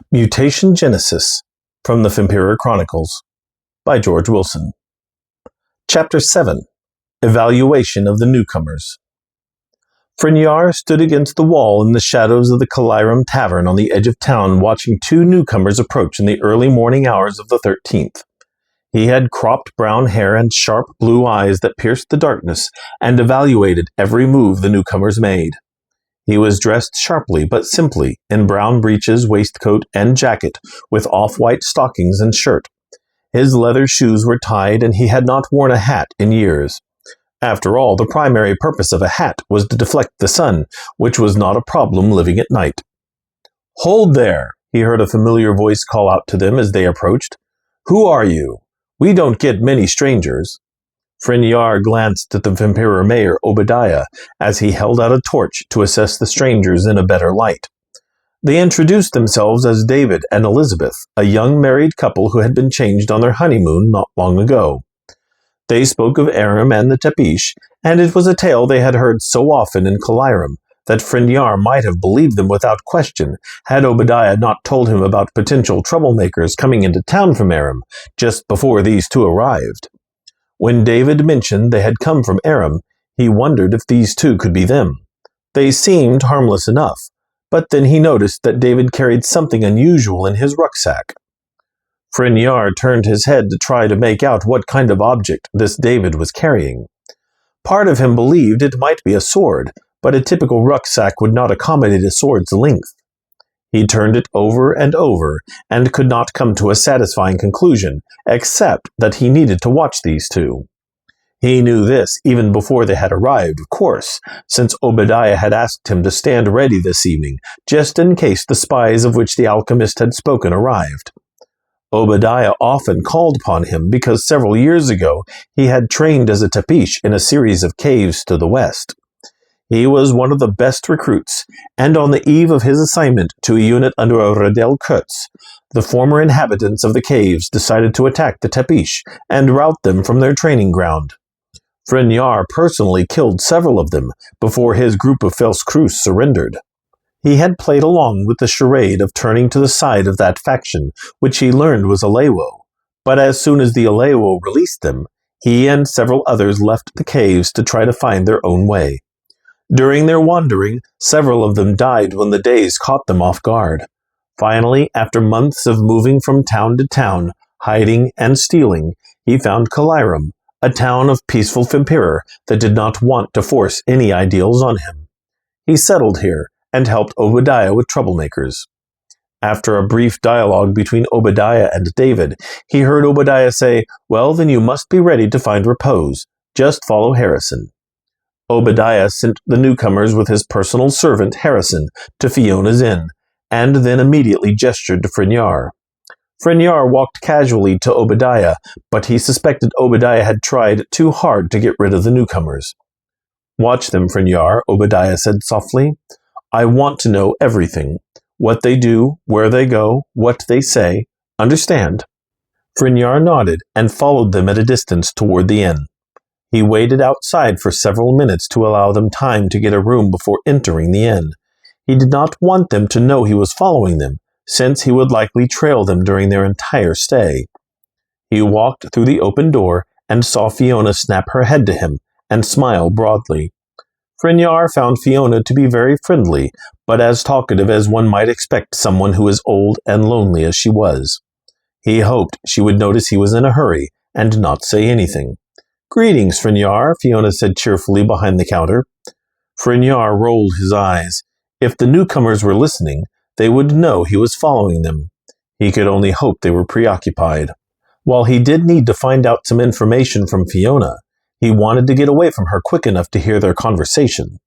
Mutation Genesis from the Fempiror Chronicles by George Willson. Chapter 7. Evaluation of the Newcomers. Fempiror stood against the wall in the shadows of the Calirum Tavern on the edge of town, watching two newcomers approach in the early morning hours of the 13th. He had cropped brown hair and sharp blue eyes that pierced the darkness and evaluated every move the newcomers made. He was dressed sharply but simply, in brown breeches, waistcoat, and jacket, with off-white stockings and shirt. His leather shoes were tied, and he had not worn a hat in years. After all, the primary purpose of a hat was to deflect the sun, which was not a problem living at night. "Hold there!" he heard a familiar voice call out to them as they approached. "Who are you? We don't get many strangers." Fempiror glanced at the Fempiror mayor, Obadiah, as he held out a torch to assess the strangers in a better light. They introduced themselves as David and Elizabeth, a young married couple who had been changed on their honeymoon not long ago. They spoke of Aram and the Tepish, and it was a tale they had heard so often in Calirum that Fempiror might have believed them without question had Obadiah not told him about potential troublemakers coming into town from Aram just before these two arrived. When David mentioned they had come from Aram, he wondered if these two could be them. They seemed harmless enough, but then he noticed that David carried something unusual in his rucksack. Fempiror turned his head to try to make out what kind of object this David was carrying. Part of him believed it might be a sword, but a typical rucksack would not accommodate a sword's length. He turned it over and over, and could not come to a satisfying conclusion, except that he needed to watch these two. He knew this even before they had arrived, of course, since Obadiah had asked him to stand ready this evening, just in case the spies of which the alchemist had spoken arrived. Obadiah often called upon him because several years ago he had trained as a Tepish in a series of caves to the west. He was one of the best recruits, and on the eve of his assignment to a unit under Radel Kurtz, the former inhabitants of the caves decided to attack the Tepish and rout them from their training ground. Fempiror personally killed several of them before his group of Felskrus surrendered. He had played along with the charade of turning to the side of that faction, which he learned was Alewo, but as soon as the Alewo released them, he and several others left the caves to try to find their own way. During their wandering, several of them died when the days caught them off guard. Finally, after months of moving from town to town, hiding and stealing, he found Calirum, a town of peaceful Fempiror that did not want to force any ideals on him. He settled here and helped Obadiah with troublemakers. After a brief dialogue between Obadiah and David, he heard Obadiah say, "Well, then you must be ready to find repose. Just follow Harrison." Obadiah sent the newcomers with his personal servant Harrison to Fiona's inn, and then immediately gestured to Fempiror. Fempiror walked casually to Obadiah, but he suspected Obadiah had tried too hard to get rid of the newcomers. "Watch them, Fempiror," Obadiah said softly. "I want to know everything. What they do, where they go, what they say. Understand?" Fempiror nodded and followed them at a distance toward the inn. He waited outside for several minutes to allow them time to get a room before entering the inn. He did not want them to know he was following them, since he would likely trail them during their entire stay. He walked through the open door and saw Fiona snap her head to him and smile broadly. Fempiror found Fiona to be very friendly, but as talkative as one might expect someone who is old and lonely as she was. He hoped she would notice he was in a hurry and not say anything. "Greetings, Fempiror," Fiona said cheerfully behind the counter. Fempiror rolled his eyes. If the newcomers were listening, they would know he was following them. He could only hope they were preoccupied. While he did need to find out some information from Fiona, he wanted to get away from her quick enough to hear their conversation.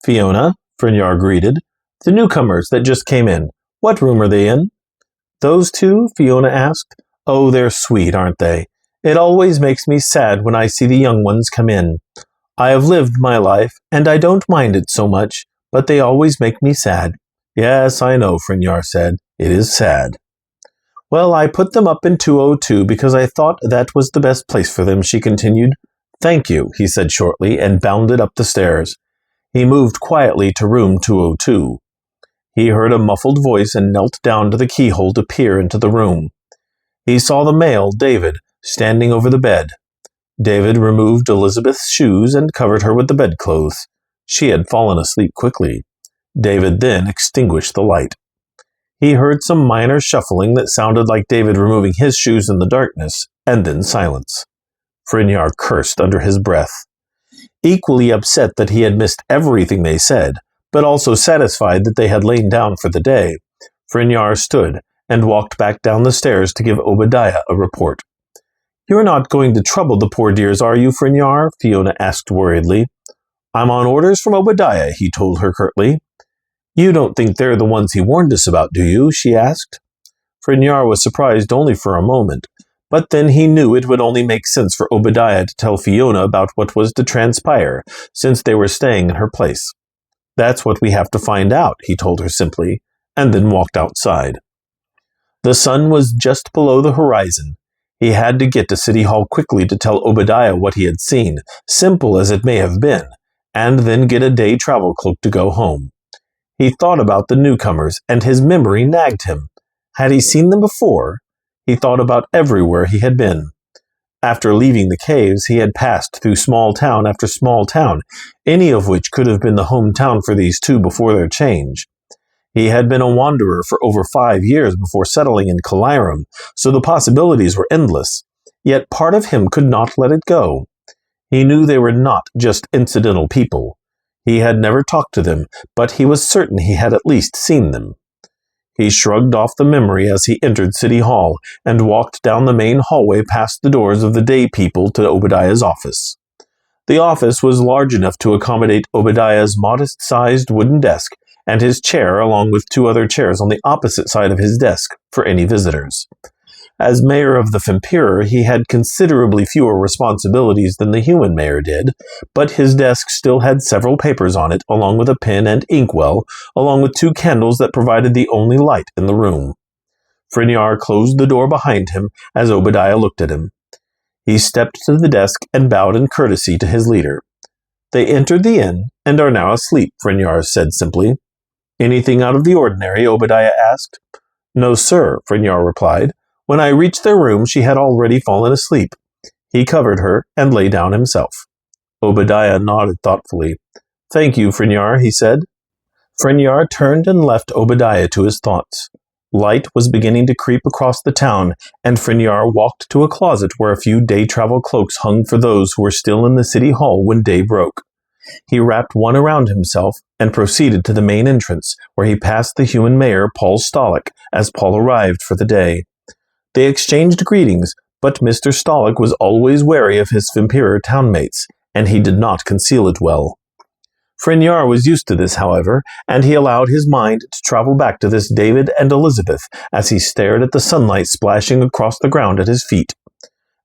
"Fiona," Fempiror greeted. "The newcomers that just came in. What room are they in?" "Those two?" Fiona asked. "Oh, they're sweet, aren't they? It always makes me sad when I see the young ones come in. I have lived my life, and I don't mind it so much, but they always make me sad." "Yes, I know," Fempiror said. "It is sad." "Well, I put them up in 202 because I thought that was the best place for them," she continued. "Thank you," he said shortly, and bounded up the stairs. He moved quietly to room 202. He heard a muffled voice and knelt down to the keyhole to peer into the room. He saw the male, David, standing over the bed. David removed Elizabeth's shoes and covered her with the bedclothes. She had fallen asleep quickly. David then extinguished the light. He heard some minor shuffling that sounded like David removing his shoes in the darkness, and then silence. Frenjar cursed under his breath. Equally upset that he had missed everything they said, but also satisfied that they had lain down for the day, Frenjar stood and walked back down the stairs to give Obadiah a report. "You're not going to trouble the poor dears, are you, Frenjar?" Fiona asked worriedly. "I'm on orders from Obadiah," he told her curtly. "You don't think they're the ones he warned us about, do you?" she asked. Frenjar was surprised only for a moment, but then he knew it would only make sense for Obadiah to tell Fiona about what was to transpire, since they were staying in her place. "That's what we have to find out," he told her simply, and then walked outside. The sun was just below the horizon. He had to get to City Hall quickly to tell Obadiah what he had seen, simple as it may have been, and then get a day travel cloak to go home. He thought about the newcomers, and his memory nagged him. Had he seen them before? He thought about everywhere he had been. After leaving the caves, he had passed through small town after small town, any of which could have been the hometown for these two before their change. He had been a wanderer for over 5 years before settling in Calirum, so the possibilities were endless. Yet part of him could not let it go. He knew they were not just incidental people. He had never talked to them, but he was certain he had at least seen them. He shrugged off the memory as he entered City Hall and walked down the main hallway past the doors of the day people to Obadiah's office. The office was large enough to accommodate Obadiah's modest-sized wooden desk and his chair along with 2 other chairs on the opposite side of his desk for any visitors. As mayor of the Fempiror, he had considerably fewer responsibilities than the human mayor did, but his desk still had several papers on it, along with a pen and inkwell, along with 2 candles that provided the only light in the room. Frenjar closed the door behind him as Obadiah looked at him. He stepped to the desk and bowed in courtesy to his leader. "They entered the inn and are now asleep," Frenjar said simply. "Anything out of the ordinary?" Obadiah asked. "No, sir," Frenjar replied. "When I reached their room, she had already fallen asleep." He covered her and lay down himself. Obadiah nodded thoughtfully. "Thank you, Frenjar," he said. Frenjar turned and left Obadiah to his thoughts. Light was beginning to creep across the town, and Frenjar walked to a closet where a few day travel cloaks hung for those who were still in the city hall when day broke. He wrapped one around himself and proceeded to the main entrance, where he passed the human mayor, Paul Stolick, as Paul arrived for the day. They exchanged greetings, but Mr. Stolick was always wary of his Fempiror townmates, and he did not conceal it well. Frenjar was used to this, however, and he allowed his mind to travel back to this David and Elizabeth as he stared at the sunlight splashing across the ground at his feet.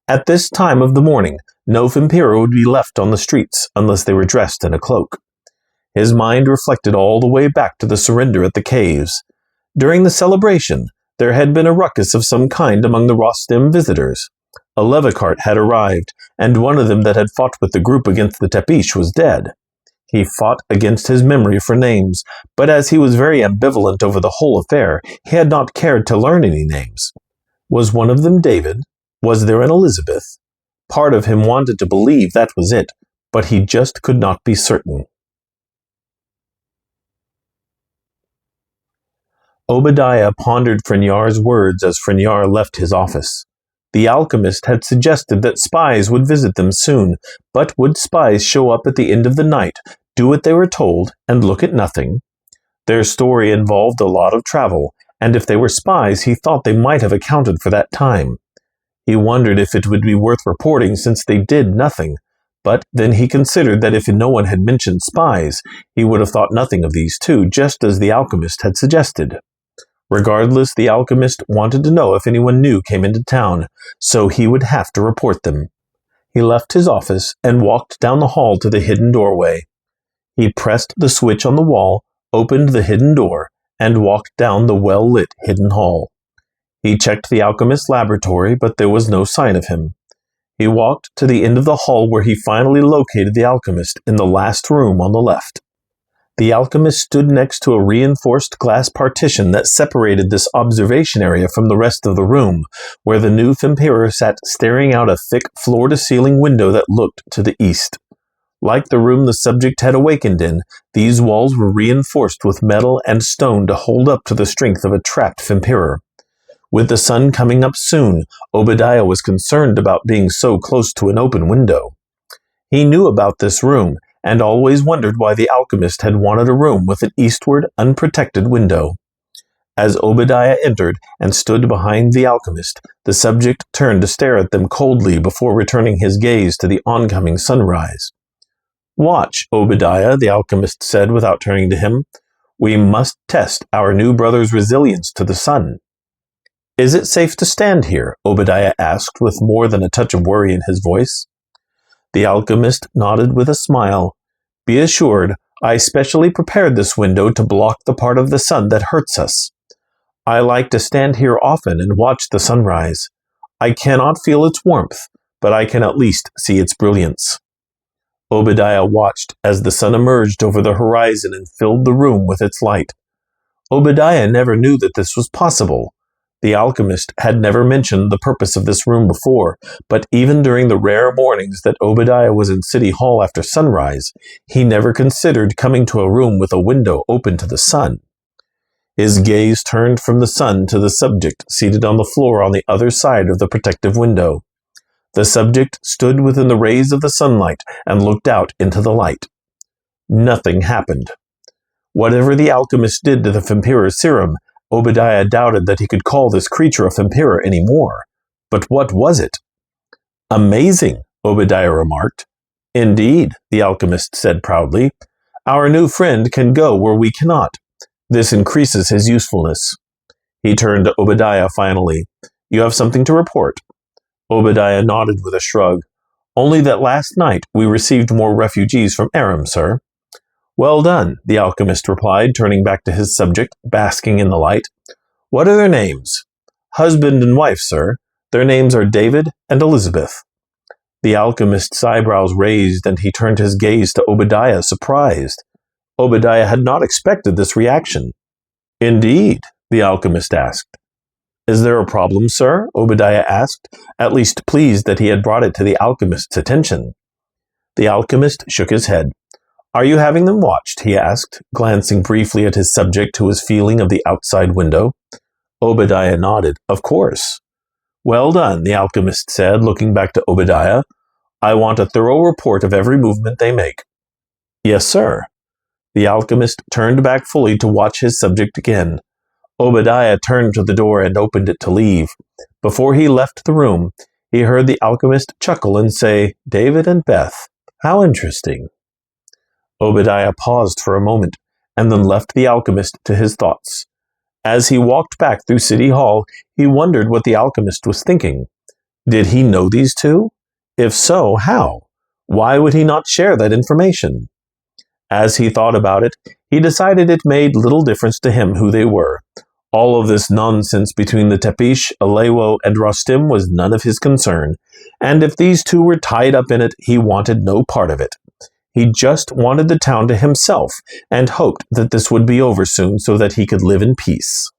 At this time of the morning, no Fempiror would be left on the streets unless they were dressed in a cloak. His mind reflected all the way back to the surrender at the caves. During the celebration, there had been a ruckus of some kind among the Rostem visitors. A Levicart had arrived, and one of them that had fought with the group against the Tepish was dead. He fought against his memory for names, but as he was very ambivalent over the whole affair, he had not cared to learn any names. Was one of them David? Was there an Elizabeth? Part of him wanted to believe that was it, but he just could not be certain. Obadiah pondered Frenjar's words as Frenjar left his office. The alchemist had suggested that spies would visit them soon, but would spies show up at the end of the night, do what they were told, and look at nothing? Their story involved a lot of travel, and if they were spies, he thought they might have accounted for that time. He wondered if it would be worth reporting since they did nothing, but then he considered that if no one had mentioned spies, he would have thought nothing of these two, just as the alchemist had suggested. Regardless, the alchemist wanted to know if anyone new came into town, so he would have to report them. He left his office and walked down the hall to the hidden doorway. He pressed the switch on the wall, opened the hidden door, and walked down the well-lit hidden hall. He checked the alchemist's laboratory, but there was no sign of him. He walked to the end of the hall where he finally located the alchemist in the last room on the left. The alchemist stood next to a reinforced glass partition that separated this observation area from the rest of the room, where the new Fempiror sat staring out a thick floor-to-ceiling window that looked to the east. Like the room the subject had awakened in, these walls were reinforced with metal and stone to hold up to the strength of a trapped Fempiror. With the sun coming up soon, Obadiah was concerned about being so close to an open window. He knew about this room, and always wondered why the alchemist had wanted a room with an eastward, unprotected window. As Obadiah entered and stood behind the alchemist, the subject turned to stare at them coldly before returning his gaze to the oncoming sunrise. "Watch, Obadiah," the alchemist said without turning to him. "We must test our new brother's resilience to the sun." "Is it safe to stand here?" Obadiah asked with more than a touch of worry in his voice. The alchemist nodded with a smile. "Be assured, I specially prepared this window to block the part of the sun that hurts us. I like to stand here often and watch the sunrise. I cannot feel its warmth, but I can at least see its brilliance." Obadiah watched as the sun emerged over the horizon and filled the room with its light. Obadiah never knew that this was possible. The alchemist had never mentioned the purpose of this room before, but even during the rare mornings that Obadiah was in City Hall after sunrise, he never considered coming to a room with a window open to the sun. His gaze turned from the sun to the subject seated on the floor on the other side of the protective window. The subject stood within the rays of the sunlight and looked out into the light. Nothing happened. Whatever the alchemist did to the Fempiror serum, Obadiah doubted that he could call this creature a Fempiror anymore. But what was it? "Amazing," Obadiah remarked. "Indeed," the alchemist said proudly. "Our new friend can go where we cannot. This increases his usefulness." He turned to Obadiah finally. "You have something to report?" Obadiah nodded with a shrug. "Only that last night we received more refugees from Aram, sir." "Well done," the alchemist replied, turning back to his subject, basking in the light. "What are their names?" "Husband and wife, sir. Their names are David and Elizabeth." The alchemist's eyebrows raised, and he turned his gaze to Obadiah, surprised. Obadiah had not expected this reaction. "Indeed?" the alchemist asked. "Is there a problem, sir?" Obadiah asked, at least pleased that he had brought it to the alchemist's attention. The alchemist shook his head. "Are you having them watched?" he asked, glancing briefly at his subject who was feeling of the outside window. Obadiah nodded. "Of course." "Well done," the alchemist said, looking back to Obadiah. "I want a thorough report of every movement they make." "Yes, sir." The alchemist turned back fully to watch his subject again. Obadiah turned to the door and opened it to leave. Before he left the room, he heard the alchemist chuckle and say, "David and Beth, how interesting." Obadiah paused for a moment, and then left the alchemist to his thoughts. As he walked back through City Hall, he wondered what the alchemist was thinking. Did he know these two? If so, how? Why would he not share that information? As he thought about it, he decided it made little difference to him who they were. All of this nonsense between the Tepish, Alewo, and Rostim was none of his concern, and if these two were tied up in it, he wanted no part of it. He just wanted the town to himself, and hoped that this would be over soon so that he could live in peace.